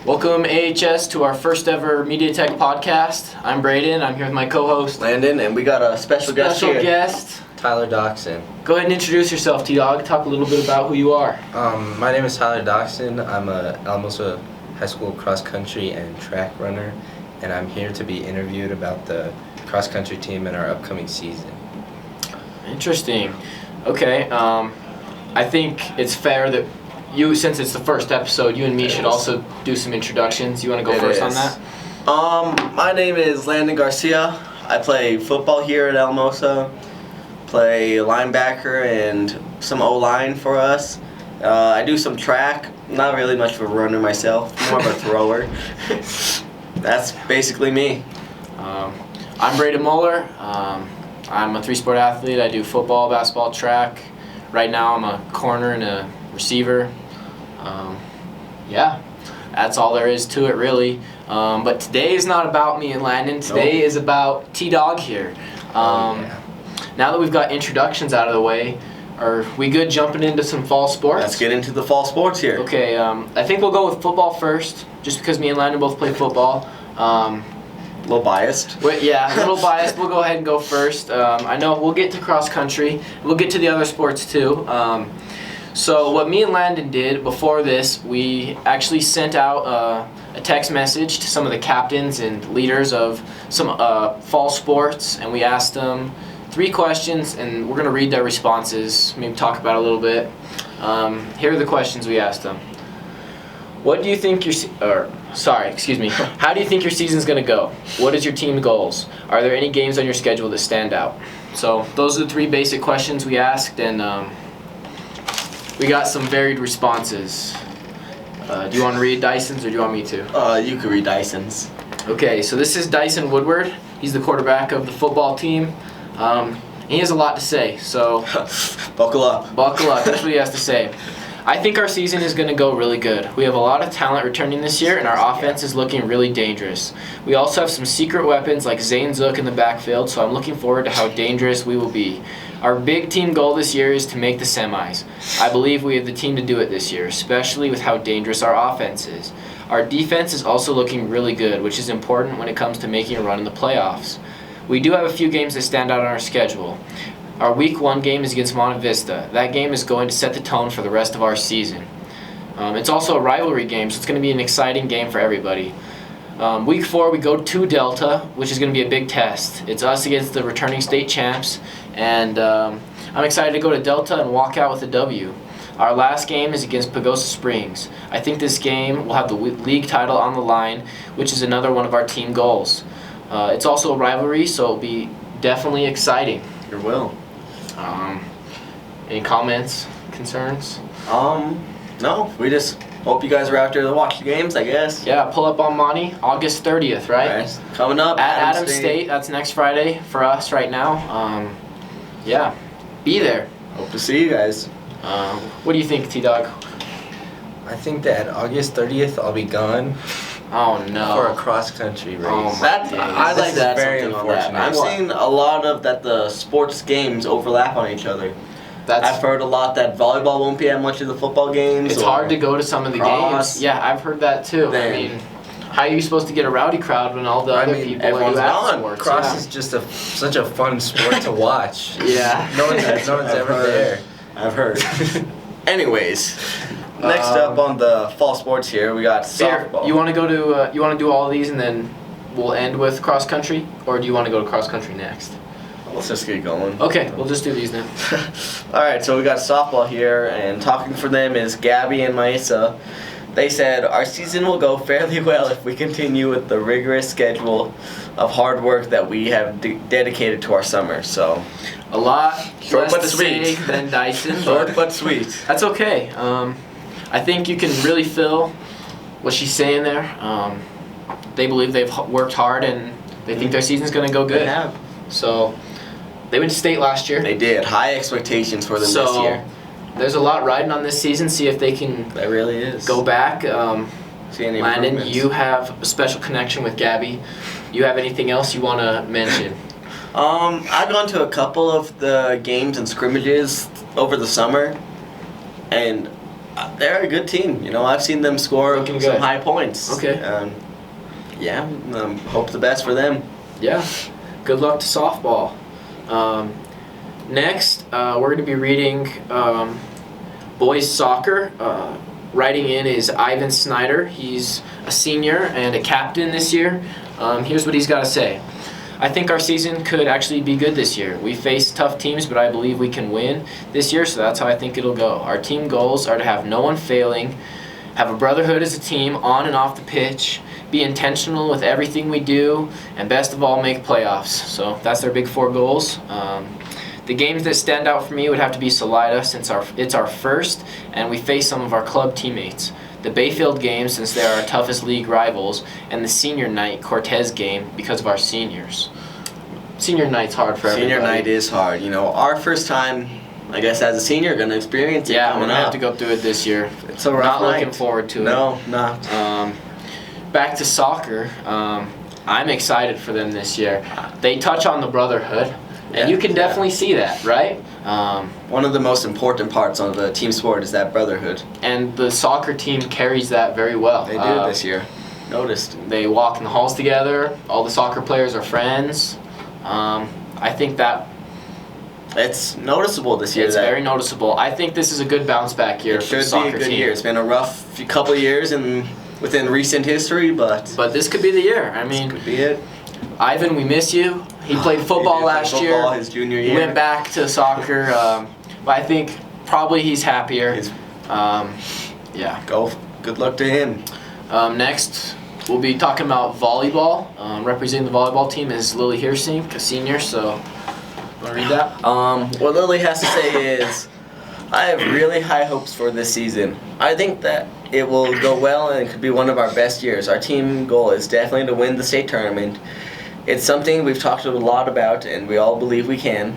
Welcome AHS to our first ever Media Tech podcast. I'm Braden. I'm here with my co-host Landon, and we got a special guest here. Tyler Dokson. Go ahead and introduce yourself, T-Dog. Talk a little bit about who you are. My name is Tyler Dokson. I'm a Alamosa High School cross country and track runner, and I'm here to be interviewed about the cross country team in our upcoming season. Interesting. Okay. I think it's fair that you, since it's the first episode, you and me should also do some introductions. You want to go first on that? My name is Landon Garcia. I play football here at Alamosa. Play linebacker and some O-line for us. I do some track. Not really much of a runner myself. More of a thrower. That's basically me. I'm Braden Muller. I'm a three-sport athlete. I do football, basketball, track. Right now I'm a corner and a receiver. Yeah, that's all there is to it really. But today is not about me and Landon. Today is about T-Dog here. Now that we've got introductions out of the way, are we good jumping into some fall sports? Let's get into the fall sports here. Okay, I think we'll go with football first, just because me and Landon both play football. A little biased. Yeah, a little biased. We'll go ahead and go first. I know we'll get to cross country. We'll get to the other sports too. So what me and Landon did before this, we actually sent out a text message to some of the captains and leaders of some fall sports, and we asked them 3 questions, and we're going to read their responses, maybe talk about it a little bit. Here are the questions we asked them. What do you think how do you think your season's going to go? What is your team goals? Are there any games on your schedule that stand out? So those are the 3 basic questions we asked, and we got some varied responses. Do you want to read Dyson's, or do you want me to? You could read Dyson's. Okay, so this is Dyson Woodward. He's the quarterback of the football team. He has a lot to say, so Buckle up. Buckle up. That's what he has to say. I think our season is going to go really good. We have a lot of talent returning this year, and our offense is looking really dangerous. We also have some secret weapons like Zane Zook in the backfield, so I'm looking forward to how dangerous we will be. Our big team goal this year is to make the semis. I believe we have the team to do it this year, especially with how dangerous our offense is. Our defense is also looking really good, which is important when it comes to making a run in the playoffs. We do have a few games that stand out on our schedule. Our Week 1 game is against Monte Vista. That game is going to set the tone for the rest of our season. It's also a rivalry game, so it's going to be an exciting game for everybody. Week 4, we go to Delta, which is going to be a big test. It's us against the returning state champs, and I'm excited to go to Delta and walk out with a W. Our last game is against Pagosa Springs. I think this game will have the league title on the line, which is another one of our team goals. It's also a rivalry, so it'll be definitely exciting. Your will. Any comments, concerns? No. We just hope you guys are out there to watch the games, I guess. Yeah, pull up on Monty, August 30th, right? Nice. Coming up. At Adams State. That's next Friday for us right now. Yeah, be there. Hope to see you guys. What do you think, T-Dog? I think that August 30th I'll be gone Oh, no. for a cross country race. Oh, my That days. I This like is that. very Something on that. unfortunate. I've seen a lot of that the sports games overlap on each other. I've That's heard a lot that volleyball won't be at much of the football games. It's or hard to go to some of the cross. games. Yeah, I've heard that too. I Then- mean, how are you supposed to get a rowdy crowd when all the other people everyone's are at gone. sports? Cross is just such a fun sport to watch. Yeah. No one's ever heard. there. I've heard. Anyways, next up on the fall sports here, we got Here, softball. you want to go to? You want to do all these and then we'll end with cross country, or do you want to go to cross country next? Let's just get going. Okay, we'll just do these then. All right, so we got softball here, and talking for them is Gabby and Maisa. They said, our season will go fairly well if we continue with the rigorous schedule of hard work that we have dedicated to our summer. So, A lot Short less but to sweet. say than Dyson, short but sweet. that's okay. I think you can really feel what she's saying there. They believe they've worked hard and they think their season's going to go good. They have. So they went to state last year. They did. High expectations for them this So year. there's a lot riding on this season. See if they can That really is. go back. See any Landon, improvements. you have a special connection with Gabby. You have anything else you want to mention? I've gone to a couple of the games and scrimmages over the summer, and They're a good team. I've seen them score Looking some good. high points. Okay. Yeah, hope the best for them. Yeah. Good luck to softball. Next, we're going to be reading boys soccer. Writing in is Ivan Snyder. He's a senior and a captain this year. Here's what he's got to say. I think our season could actually be good this year. We face tough teams, but I believe we can win this year, so that's how I think it'll go. Our team goals are to have no one failing, have a brotherhood as a team on and off the pitch, be intentional with everything we do, and best of all, make playoffs. So that's their big 4 goals. The games that stand out for me would have to be Salida since it's our first, and we face some of our club teammates. The Bayfield game since they are our toughest league rivals, and the senior night Cortez game because of our seniors. Senior night's hard for everybody. Senior night is hard. Our first time, I guess, as a senior, going to experience it. Yeah, we're coming going to have up. to go through it this year. It's a rough Not night. looking forward to it. No, not. Back to soccer. I'm excited for them this year. They touch on the brotherhood, and you can definitely see that, right? One of the most important parts of a team sport is that brotherhood. And the soccer team carries that very well. They do this year. Noticed. They walk in the halls together. All the soccer players are friends. I think that It's noticeable this year. it's very noticeable. I think this is a good bounce back year It for the should be soccer a good team. year. It's been a rough couple of years within recent history, but But this could be the year. I this mean, could be it. Ivan, we miss you. He played football He did play last football year. his junior He year. went back to soccer. But I think probably he's happier. He's- Yeah. Good luck to him. Next, we'll be talking about volleyball. Representing the volleyball team is Lily Hirsink, a senior. So, want to read that? What Lily has to say is, I have really high hopes for this season. I think that it will go well and it could be one of our best years. Our team goal is definitely to win the state tournament. It's something we've talked a lot about and we all believe we can.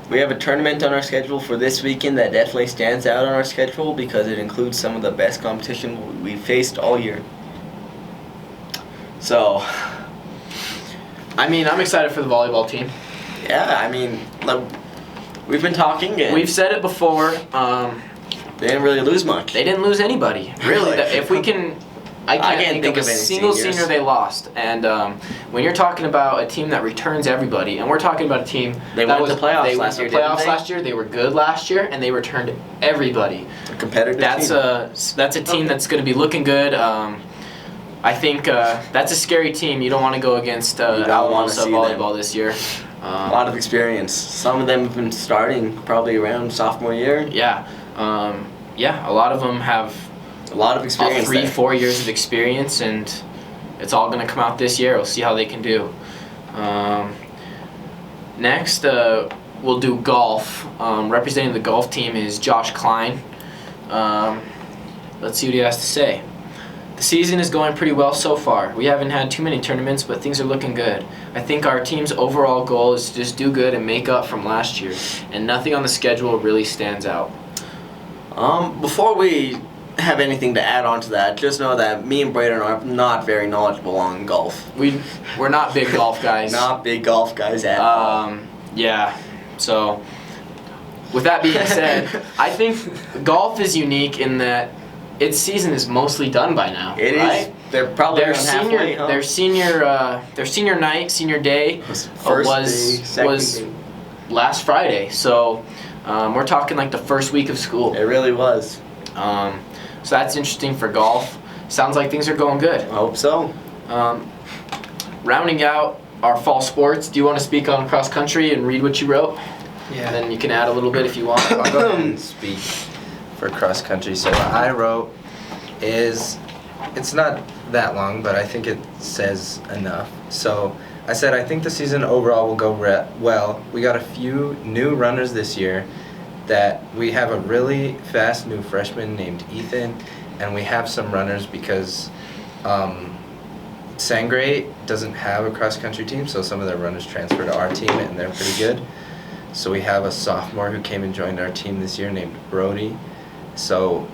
We have a tournament on our schedule for this weekend that definitely stands out on our schedule because it includes some of the best competition we faced all year. So, I mean, I'm excited for the volleyball team. yeah, I mean, like, we've been talking and We've said it before. they didn't really lose much. They didn't lose anybody, really. Really? If we can, I can't think of a any single seniors. senior they lost. And when you're talking about a team that returns everybody, and we're talking about a team They that went to playoffs they last went year, to playoffs didn't they? last year. They were good last year, and they returned everybody. A competitive That's team. that's a team that's going to be looking good. I think that's a scary team. You don't want to go against don't wanna Alamosa see volleyball this year. A lot of experience. Some of them have been starting probably around sophomore year. Yeah, a lot of them have A lot of experience. 3-4 years of experience, and it's all going to come out this year. We'll see how they can do. Next, we'll do golf. Representing the golf team is Josh Klein. Let's see what he has to say. The season is going pretty well so far. We haven't had too many tournaments, but things are looking good. I think our team's overall goal is to just do good and make up from last year, and nothing on the schedule really stands out. Before we have anything to add on to that, just know that me and Braden are not very knowledgeable on golf. We're not big golf guys. Not big golf guys at all. Yeah. So, with that being said, I think golf is unique in that its season is mostly done by now. It right? is. They're probably Their around senior, halfway, huh? their senior night, senior day First day, second was day. last Friday. So, we're talking like the first week of school. It really was. So that's interesting for golf. Sounds like things are going good. I hope so. Rounding out our fall sports, do you want to speak on cross country and read what you wrote? And then you can add a little bit if you want. I'll go ahead and speak for cross country. So what I wrote is, it's not that long, but I think it says enough. So I said, I think the season overall will go well. We got a few new runners this year. That we have a really fast new freshman named Ethan, and we have some runners because Sangre doesn't have a cross country team, so some of their runners transfer to our team, and they're pretty good. So we have a sophomore who came and joined our team this year named Brody. So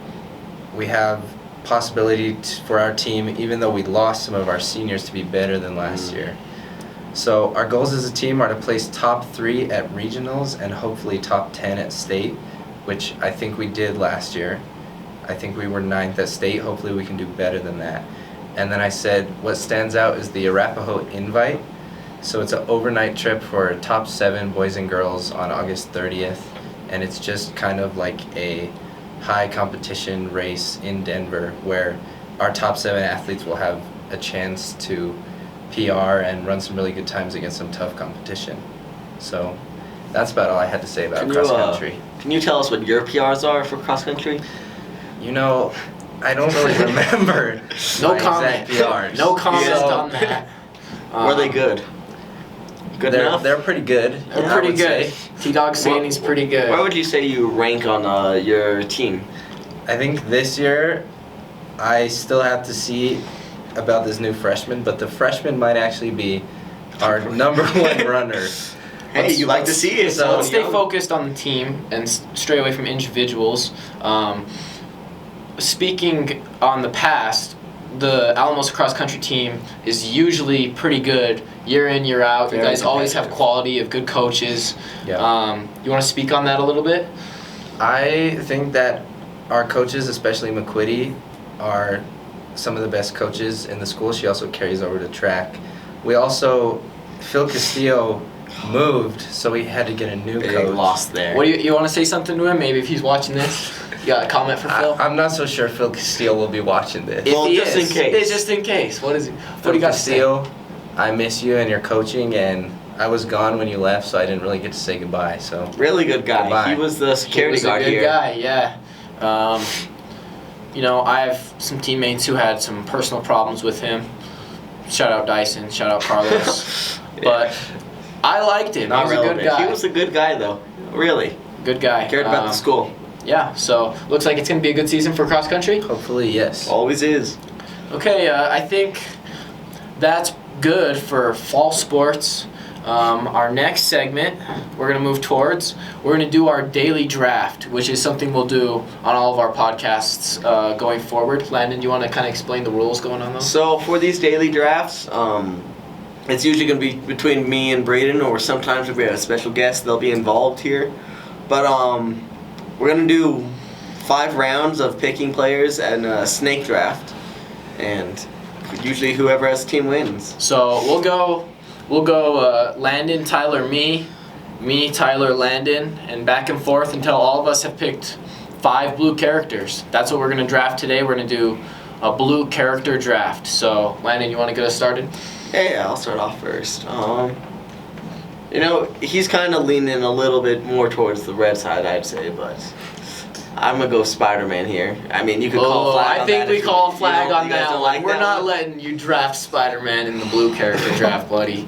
we have possibility for our team, even though we lost some of our seniors, to be better than last year. So our goals as a team are to place top 3 at regionals and hopefully top 10 at state, which I think we did last year. I think we were 9th at state. Hopefully we can do better than that. And then I said what stands out is the Arapahoe Invite. So it's an overnight trip for top 7 boys and girls on August 30th. And it's just kind of like a high competition race in Denver where our top 7 athletes will have a chance to PR and run some really good times against some tough competition. So that's about all I had to say about cross country. Can you tell us what your PRs are for cross country? You know, I don't really remember No my comment. exact PRs. No comment Yeah. on that. Were they good? Good enough? They're pretty good. They're I pretty would good. say. T-Dog's saying he's pretty good. Where would you say you rank on your team? I think this year, I still have to see about this new freshman, but the freshman might actually be our number 1 runner. Hey, you like to see it. So let's stay young. focused on the team and stray away from individuals. Speaking on the past, the Alamosa cross country team is usually pretty good year in, year out. You Very guys always have competitive. quality of good coaches. Yeah. You want to speak on that a little bit? I think that our coaches, especially McQuitty, are some of the best coaches in the school. She also carries over to track. We also, Phil Castillo moved, so we had to get a new Big coach. loss there. What do you want to say something to him? Maybe if he's watching this, you got a comment for Phil? I'm not so sure Phil Castillo will be watching this. If Well, he just is, in case. It's just in case. What is it? What do Phil you got to say? Castillo, I miss you and your coaching, and I was gone when you left, so I didn't really get to say goodbye. So Really good guy. Goodbye. He was the He security was a guard good here. guy, yeah. You know, I have some teammates who had some personal problems with him. Shout out Dyson, shout out Carlos. But I liked him. Not he was relevant. a good guy. He was a good guy, though. Really. good guy. Cared about the school. Yeah, so looks like it's going to be a good season for cross country. hopefully, yes. Always is. Okay, I think that's good for fall sports. Our next segment, we're going to move towards, we're going to do our daily draft, which is something we'll do on all of our podcasts going forward. Landon, do you want to kind of explain the rules going on those? So for these daily drafts, it's usually going to be between me and Braden, or sometimes if we have a special guest, they'll be involved here. But we're going to do 5 rounds of picking players and a snake draft. And usually whoever has a team wins. So we'll go Landon, Tyler, me, Tyler, Landon, and back and forth until all of us have picked 5 blue characters. That's what we're going to draft today. We're going to do a blue character draft. So Landon, you want to get us started? Yeah, I'll start off first. You know, he's kind of leaning a little bit more towards the red side, I'd say, but I'm gonna go Spider-Man here. I mean, you could call a flag I on think that we if call a you flag don't- on you guys that don't one. like We're that not one? letting you draft Spider-Man in the blue character draft, buddy.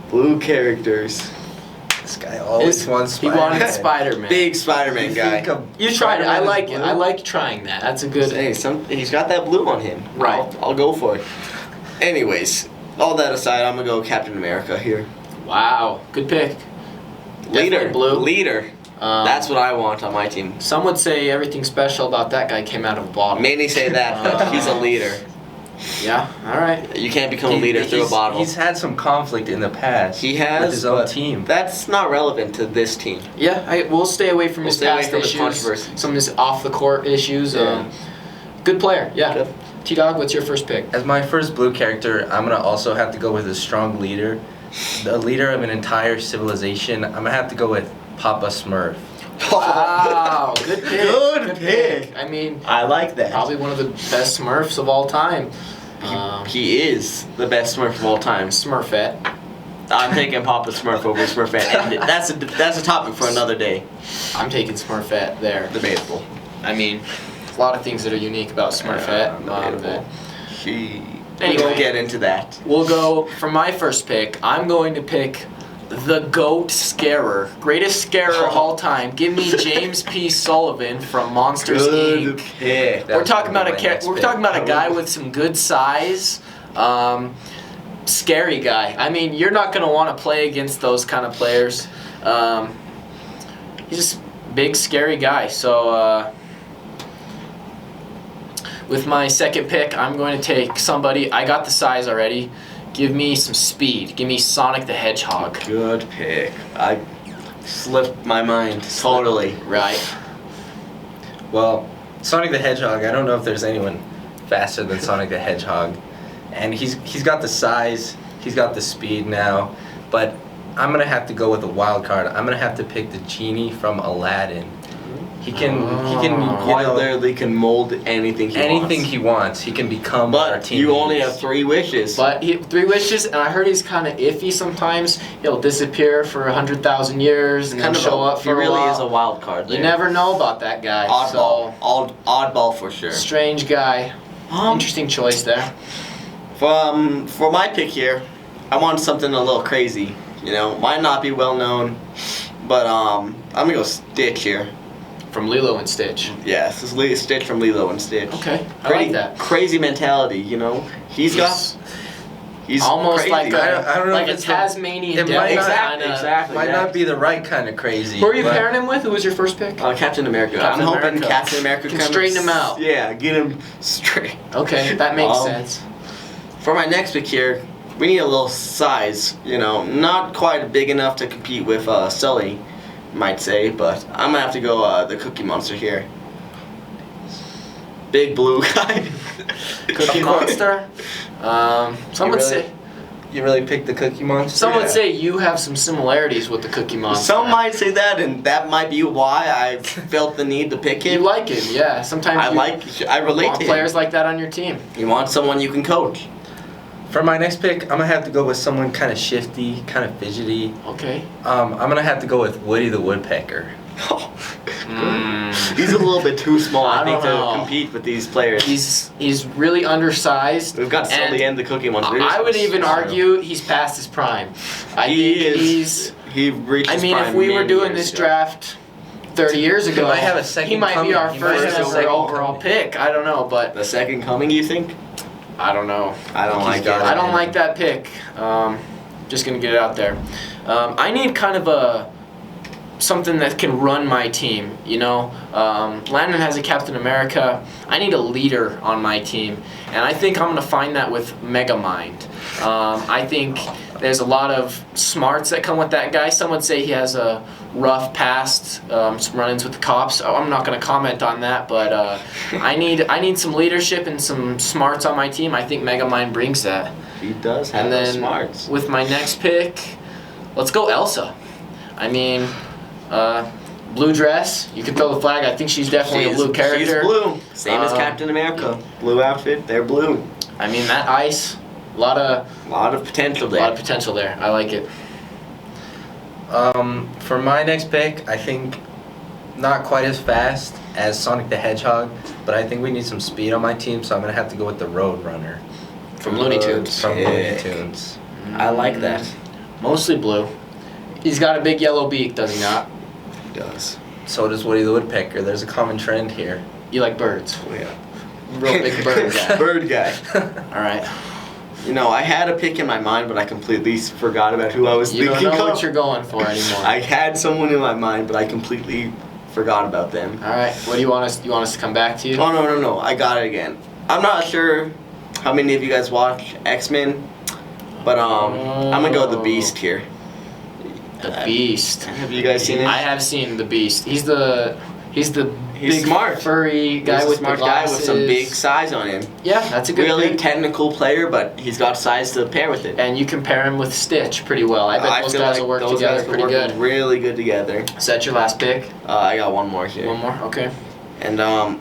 Blue characters. This guy always wants He Spider-Man. wanted Spider-Man. Big Spider-Man You guy. think a You tried it. I Spider-Man like is it. blue? I like trying that. That's a good. Hey, he's got that blue on him. Right. I'll go for it. Anyways, all that aside, I'm gonna go Captain America here. Wow, good pick. Leader. Definitely blue. Leader. That's what I want on my team. Some would say everything special about that guy came out of a bottle. Many say that, but he's a leader. Yeah. All right. You can't become a leader through a bottle. He's had some conflict in the past. He has, with his own but team. That's not relevant to this team. Yeah. We'll stay away from We'll his stay away past from his issues. controversy. Some of his off the court issues. Yeah. Good player. Yeah. Good. T-Dog, what's your first pick? As my first blue character, I'm gonna also have to go with a strong leader, the leader of an entire civilization. I'm gonna have to go with Papa Smurf. Wow, good pick. Good pick. I mean, I like that. probably one of the best Smurfs of all time. He is the best Smurf of all time. Smurfette. I'm taking Papa Smurf over Smurfette. And that's a topic for another day. I'm taking Smurfette there. Debatable. I mean, a lot of things that are unique about Smurfette. Debatable. We Anyway. won't get into that. We'll go for my first pick. I'm going to pick the GOAT Scarer, greatest scarer of all time. Give me James P. Sullivan from Monsters Inc. pick. We're talking about That's we're talking about a guy with some good size, scary guy. I mean, you're not gonna want to play against those kind of players. He's just big, scary guy. So with my second pick, I'm going to take somebody. I got the size already. Give me some speed. Give me Sonic the Hedgehog. Good pick. I slipped my mind totally. Right. Well, Sonic the Hedgehog. I don't know if there's anyone faster than Sonic the Hedgehog, and he's got the size, he's got the speed now, but I'm gonna have to go with a wild card. I'm gonna have to pick the genie from Aladdin. He can Quite literally can mold anything he wants. He can become our But team. you only have 3 wishes. But 3 wishes, and I heard he's kind of iffy sometimes. He'll disappear for 100,000 years and then show up for he really a while. is a wild card. You there. never know about that guy. Oddball. So, Oddball for sure. strange guy. Interesting choice there. For my pick here, I want something a little crazy. You know, might not be well known, but I'm gonna go Stitch here. From Lilo and Stitch. Yeah, this is Stitch from Lilo and Stitch. Okay, I Pretty like that. crazy mentality, you know. He's almost crazy. like I don't know like if a it's Tasmanian it devil. might not- kinda. Exactly. Might not be the right kind of crazy. Who are you but- pairing him with? Who was your first pick? Captain America. Captain I'm hoping America. Captain America Can straighten him out. Yeah, get him straight. Okay, that makes Um, sense. For my next pick here, we need a little size. You know, not quite big enough to compete with Sully, might say, but I'm gonna have to go the Cookie Monster here. Big blue guy. Cookie Monster. Some would say. You really picked the Cookie Monster? Some would Yeah. say you have some similarities with the Cookie Monster. Some might say that, and that might be why I felt the need to pick You him. like him, yeah. Sometimes I relate want to players him. like that on your team. You want someone you can coach. For my next pick, I'm gonna have to go with someone kind of shifty, kind of fidgety. Okay. I'm gonna have to go with Woody the Woodpecker. He's a little bit too small, I I think, don't know. to compete with these players. He's really undersized. We've got Sully and the Cookie Monster. I would even argue he's past his prime. I He think is. He reached I his mean, prime if we were many doing years this ago. draft 30 years ago, might have a second he might be coming. our He might first have a ever second overall coming. pick. I don't know, but The second coming, you think? I don't know. I don't He's like got it. I don't like that pick. Just gonna get it out there. I need kind of something that can run my team. You know, Landon has a Captain America. I need a leader on my team, and I think I'm gonna find that with Megamind. I think there's a lot of smarts that come with that guy. Some would say he has a rough past, some run-ins with the cops. Oh, I'm not gonna comment on that, but I need some leadership and some smarts on my team. I think Megamind brings that. He does have And the then smarts. with my next pick, let's go Elsa. I mean, blue dress. You can throw the flag. I think she's definitely a blue character. She's blue. Same as Captain America. Blue outfit, they're blue. I mean, that ice, a lot of Potential there. lot of potential there. I like it. For my next pick, I think not quite as fast as Sonic the Hedgehog, but I think we need some speed on my team, so I'm gonna have to go with the Road Runner From Looney Tunes. from Looney Sick. Tunes. I like that. Mostly blue. He's got a big yellow beak, does he not? He does. So does Woody the Woodpecker. There's a common trend here. You like birds. Oh, yeah. Real big bird guy. Bird guy. All right. You know, I had a pick in my mind, but I completely forgot about who I was You don't thinking know of. what you're going for anymore. I had someone in my mind, but I completely forgot about them. All right. What do you want us? You want us to come back to you? Oh, no. I got it again. I'm not sure how many of you guys watch X-Men, but I'm going to go with the Beast here. The Beast. Have you guys seen it? I have seen the Beast. He's the He's big smart. furry guy He's a with smart the guy glasses. with some big size on him. Yeah, that's a good Really pick. technical player, but he's got size to pair with it. And you can pair him with Stitch pretty well. I bet those feel guys like will work those together guys will pretty work good. really good together. Is that your last pick? I got one more here. One more? Okay. And I'm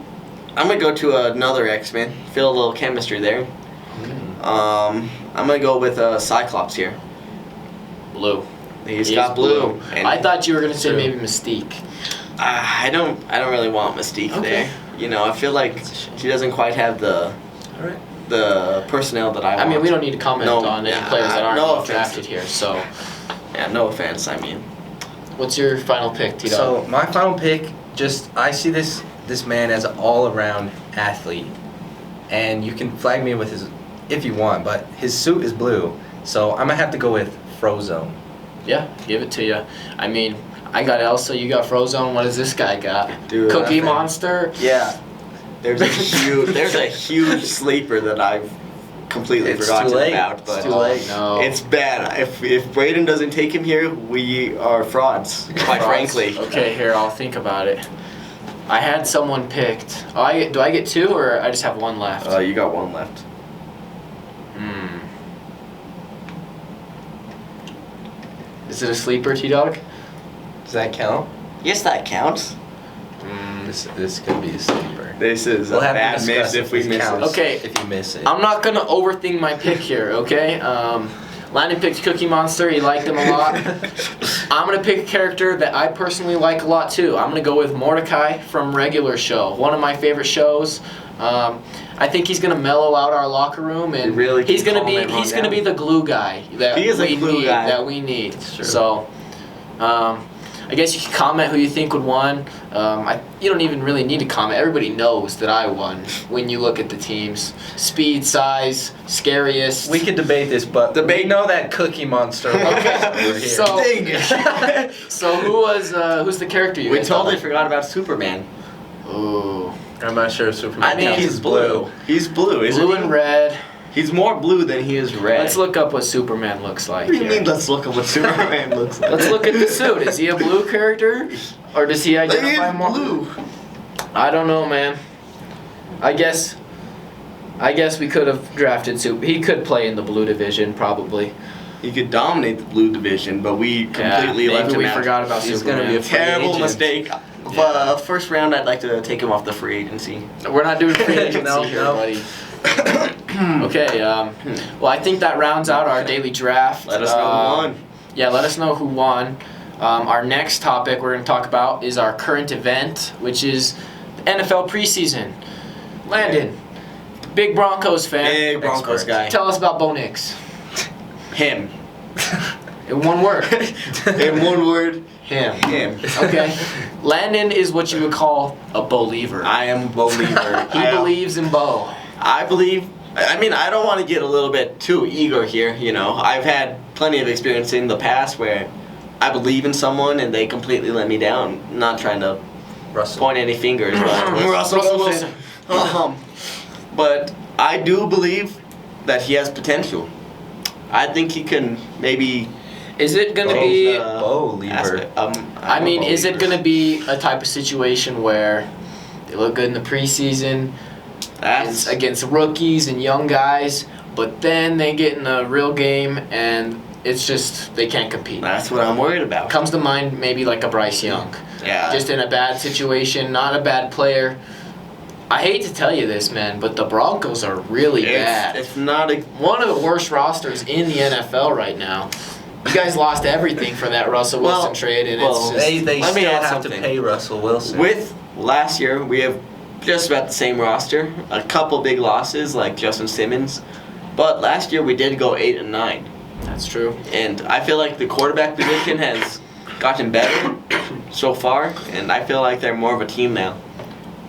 gonna go to another X-Men. Feel a little chemistry there. I'm gonna go with Cyclops here. Blue. He's He got is blue. And I thought you were gonna say True. maybe Mystique. I don't really want Mystique Okay. there. You know, I feel like she doesn't quite have the Alright. the personnel that I want. I mean, we don't need to comment No, on any yeah, players that aren't no being offense. drafted here. So, Yeah, no offense. I mean, what's your final pick, Tito? So my final pick, I see this man as an all-around athlete, and you can flag me with his if you want, but his suit is blue, so I'm gonna have to go with Frozone. Yeah, give it to you. I mean, I got Elsa, you got Frozone. What does this guy got? Dude, Cookie nothing. Monster. yeah. There's a huge sleeper that I've completely It's forgotten too late. about, It's but too late. No. it's bad. If Braden doesn't take him here, we are frauds. Quite Frauds? frankly. Okay, here, I'll think about it. I had someone picked. Do I get 2 or I just have 1 left? You got 1 left. Is it a sleeper, T-Dog? Does that count? Yes, that counts. This could be a sleeper. This is We'll a have to bad discuss miss if we this miss counts. it. Okay. If you miss it. I'm not going to overthink my pick here, okay? Landon picked Cookie Monster. He liked him a lot. I'm going to pick a character that I personally like a lot, too. I'm going to go with Mordecai from Regular Show, one of my favorite shows. I think he's going to mellow out our locker room, and he's going to be the glue guy that that we need. So, I guess you can comment who you think would won. You don't even really need to comment. Everybody knows that I won when you look at the teams. Speed, size, scariest. We could debate this, but we know that Cookie Monster. Okay, so who's the character you We guys totally thought? forgot about Superman. Ooh. I'm not sure if Superman. I think he's blue. He's blue, isn't Blue he? and red. He's more blue than he is red. Let's look up what Superman looks like. What do you here. mean, let's look at what Superman looks like? Let's look at the suit. Is he a blue character? Or does he identify more? blue. I don't know, man. I guess we could have drafted Super. He could play in the blue division, probably. He could dominate the blue division, but we completely left him Maybe we out. forgot about He's Superman. gonna be a free Terrible agent. mistake. First round, I'd like to take him off the free agency. We're not doing free agency No, here, no. buddy. Okay, well, I think that rounds out our daily draft. Let us know who won. Yeah, let us know who won. Our next topic we're going to talk about is our current event, which is the NFL preseason. Landon, big Broncos fan. Big Broncos Expert. guy. Tell us about Bo Nix. Him. In one word. In one word, Him. him. Okay. Landon is what you would call a believer. I am a believer. He believes in Bo. I believe. I mean, I don't want to get a little bit too eager here. You know, I've had plenty of experience in the past where I believe in someone and they completely let me down. I'm not trying to point any fingers, but Russell Wilson. But I do believe that he has potential. I think he can maybe. Is it going to be... believer. I mean, is it going to be a type of situation where they look good in the preseason against rookies and young guys, but then they get in a real game and it's just they can't compete? That's what I'm worried about. Comes to mind maybe like a Bryce Young. Yeah. Just in a bad situation, not a bad player. I hate to tell you this, man, but the Broncos are really bad. It's not a. One of the worst rosters in the NFL right now. You guys lost everything for that Russell Wilson trade, and it's just... They Let me still add have something. to pay Russell Wilson. With last year, we have just about the same roster. A couple big losses like Justin Simmons, but last year we did go 8-9. That's true. And I feel like the quarterback position has gotten better so far, and I feel like they're more of a team now.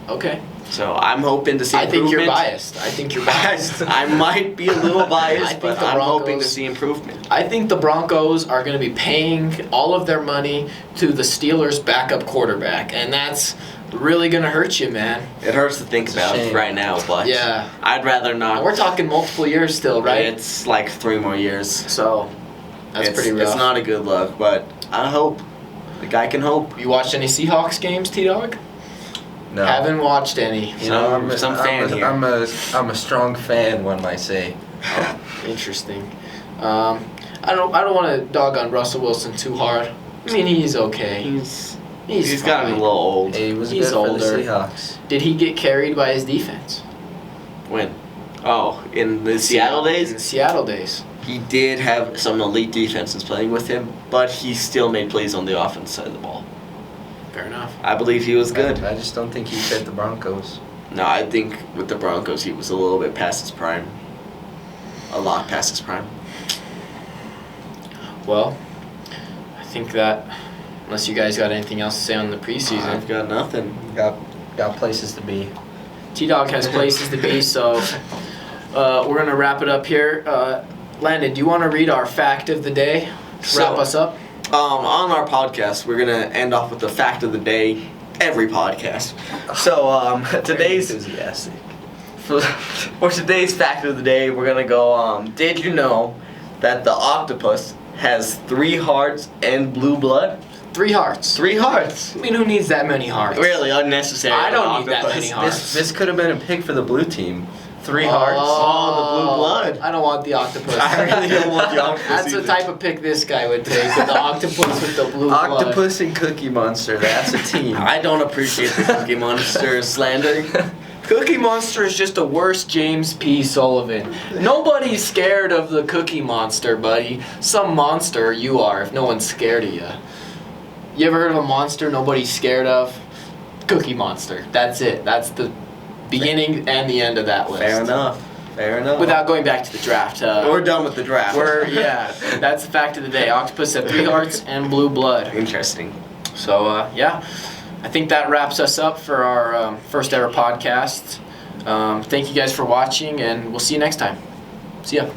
Okay. So I'm hoping to see I improvement. think you're biased. I might be a little biased, I think but the I'm hoping to Broncos- see improvement. I think the Broncos are going to be paying all of their money to the Steelers' backup quarterback, and that's really going to hurt you, man. It hurts to think It's a about shame. right now, but Yeah. I'd rather not. We're talking multiple years still, right? It's like 3 more years. So that's it's, pretty rough. It's not a good look, but I hope. The guy can hope. You watched any Seahawks games, T-Dog? No. Haven't watched any. You know, Some fan here. I'm a strong fan, one might say. Interesting. I don't want to dog on Russell Wilson too hard. I mean, he's okay. He's gotten a little old. He was He's good older. for the Seahawks. Did he get carried by his defense? When? Oh, in the Seattle In days? the Seattle days. He did have some elite defenses playing with him, but he still made plays on the offense side of the ball. Fair enough. I believe he was good. I just don't think he fit the Broncos. No, I think with the Broncos he was a little bit past his prime. A lot past his prime. Well, I think that unless you guys got anything else to say on the preseason, I've got nothing. Got places to be. T-Dog has places to be, so we're going to wrap it up here. Landon, do you want to read our fact of the day to wrap us up? On our podcast, we're gonna end off with the fact of the day. Every podcast. So today's enthusiastic. for today's fact of the day, we're gonna go. Did you know that the octopus has 3 hearts and blue blood? 3 hearts. 3 hearts. I mean, who needs that many hearts? Really unnecessary. I don't on need that octopus. many hearts. This could have been a pick for the blue team. 3 hearts. Oh, the blue blood. I don't want the octopus. I really don't want the octopus That's the either. type of pick this guy would take. The octopus with the blue blood. Octopus and Cookie Monster. That's a team. I don't appreciate the Cookie Monster slander. Cookie Monster is just a worse James P. Sullivan. Nobody's scared of the Cookie Monster, buddy. Some monster you are if no one's scared of you. You ever heard of a monster nobody's scared of? Cookie Monster. That's it. That's the beginning and the end of that list. Fair enough. Fair enough. Without going back to the draft. We're done with the draft. That's the fact of the day. Octopus had 3 hearts and blue blood. Interesting. So, yeah. I think that wraps us up for our first ever podcast. Thank you guys for watching, and we'll see you next time. See ya.